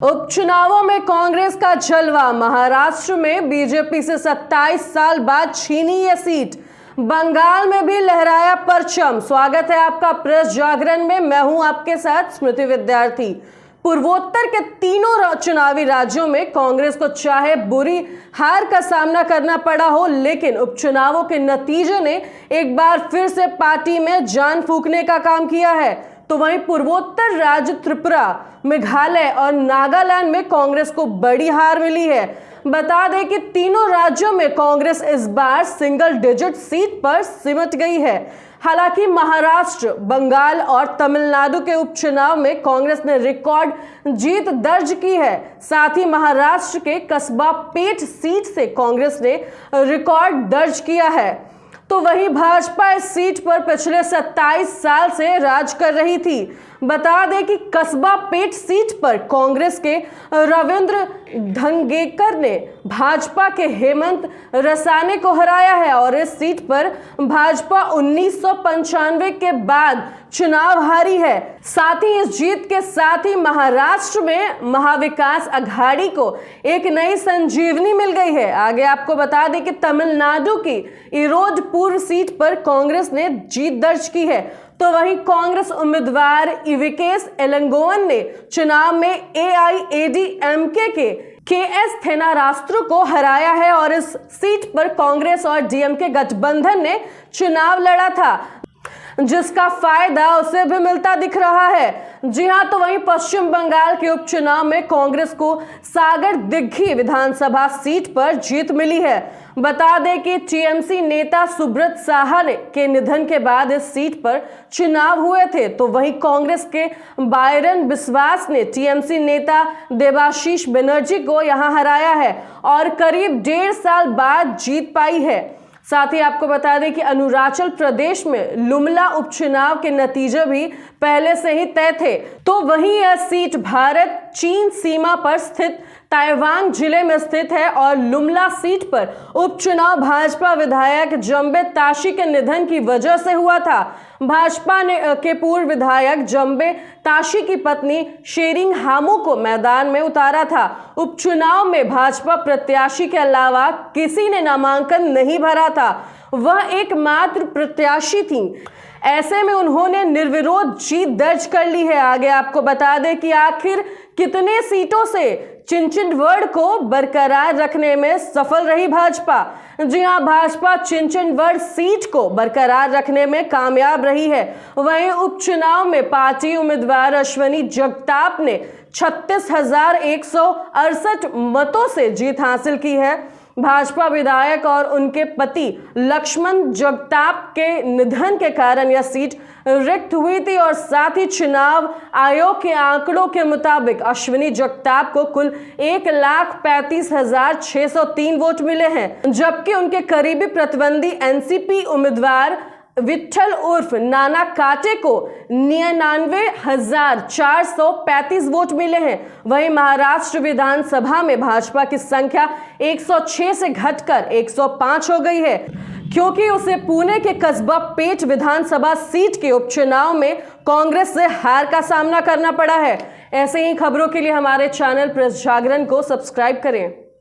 उपचुनावों में कांग्रेस का जलवा। महाराष्ट्र में बीजेपी से 27 साल बाद छीनी ये सीट। बंगाल में भी लहराया परचम। स्वागत है आपका प्रेस जागरण में। मैं हूं आपके साथ स्मृति विद्यार्थी। पूर्वोत्तर के तीनों चुनावी राज्यों में कांग्रेस को चाहे बुरी हार का सामना करना पड़ा हो, लेकिन उपचुनावों के नतीजे ने एक बार फिर से पार्टी में जान फूंकने का काम किया है। तो वहीं पूर्वोत्तर राज्य त्रिपुरा, मेघालय और नागालैंड में कांग्रेस को बड़ी हार मिली है। बता दें कि तीनों राज्यों में कांग्रेस इस बार सिंगल डिजिट सीट पर सिमट गई है। हालांकि महाराष्ट्र, बंगाल और तमिलनाडु के उपचुनाव में कांग्रेस ने रिकॉर्ड जीत दर्ज की है। साथ ही महाराष्ट्र के कस्बा पेट सीट से कांग्रेस ने रिकॉर्ड दर्ज किया है। तो वहीं भाजपा इस सीट पर पिछले 27 साल से राज कर रही थी। बता दें कि कस्बा पेट सीट पर कांग्रेस के रविंद्र धंगेकर ने भाजपा के हेमंत रसाने को हराया है और इस सीट पर भाजपा 1995 के बाद चुनाव हारी है। साथ ही इस जीत के साथ ही महाराष्ट्र में महाविकास अघाड़ी को एक नई संजीवनी मिल गई है। आगे आपको बता दें कि तमिलनाडु की इरोडपुर सीट पर कांग्रेस ने जीत दर्ज की है। तो वहीं कांग्रेस उम्मीदवार इविकेस एलंगोवन ने चुनाव में एआईएडीएमके के एस थेनारास्त्रु को हराया है और इस सीट पर कांग्रेस और डीएमके गठबंधन ने चुनाव लड़ा था, जिसका फायदा उसे भी मिलता दिख रहा है। जी हां, तो वहीं पश्चिम बंगाल के उपचुनाव में कांग्रेस को सागर दिघी विधानसभा सीट पर जीत मिली है। बता दें कि टीएमसी नेता सुब्रत साहा के निधन के बाद इस सीट पर चुनाव हुए थे। तो वहीं कांग्रेस के बायरन बिस्वास ने टीएमसी नेता देबाशीष बनर्जी को यहां हराया है और करीब 1.5 साल बाद जीत पाई है। साथ ही आपको बता दें कि अरुणाचल प्रदेश में लुमला उपचुनाव के नतीजे भी पहले से ही तय थे। तो वहीं यह सीट भारत चीन सीमा पर स्थित ताइवान जिले में स्थित है और लुमला सीट पर उपचुनाव भाजपा विधायक जम्बे ताशी के निधन की वजह से हुआ था। भाजपा ने के पूर्व विधायक जम्बे ताशी की पत्नी शेरिंग हामू को मैदान में उतारा था। उपचुनाव में भाजपा प्रत्याशी के अलावा किसी ने नामांकन नहीं भरा था, वह एकमात्र प्रत्याशी थी। ऐसे में उन्होंने निर्विरोध जीत दर्ज कर ली है। आगे आपको बता दें कि आखिर कितने सीटों से चिंचनगढ़ को बरकरार रखने में सफल रही भाजपा। जी हां, भाजपा चिंचनगढ़ सीट को बरकरार रखने में कामयाब रही है। वहीं उपचुनाव में पार्टी उम्मीदवार अश्विनी जगताप ने 36,168 मतों से जीत हासिल की है। भाजपा विधायक और उनके पति लक्ष्मण जगताप के निधन के कारण यह सीट रिक्त हुई थी और साथ ही चुनाव आयोग के आंकड़ों के मुताबिक अश्विनी जगताप को कुल 1,35,603 वोट मिले हैं, जबकि उनके करीबी प्रतिद्वंदी एनसीपी उम्मीदवार विट्ठल उर्फ नाना काटे को 99,435 वोट मिले हैं। वहीं महाराष्ट्र विधानसभा में भाजपा की संख्या 106 से घटकर 105 हो गई है, क्योंकि उसे पुणे के कस्बा पेट विधानसभा सीट के उपचुनाव में कांग्रेस से हार का सामना करना पड़ा है। ऐसे ही खबरों के लिए हमारे चैनल प्रेस जागरण को सब्सक्राइब करें।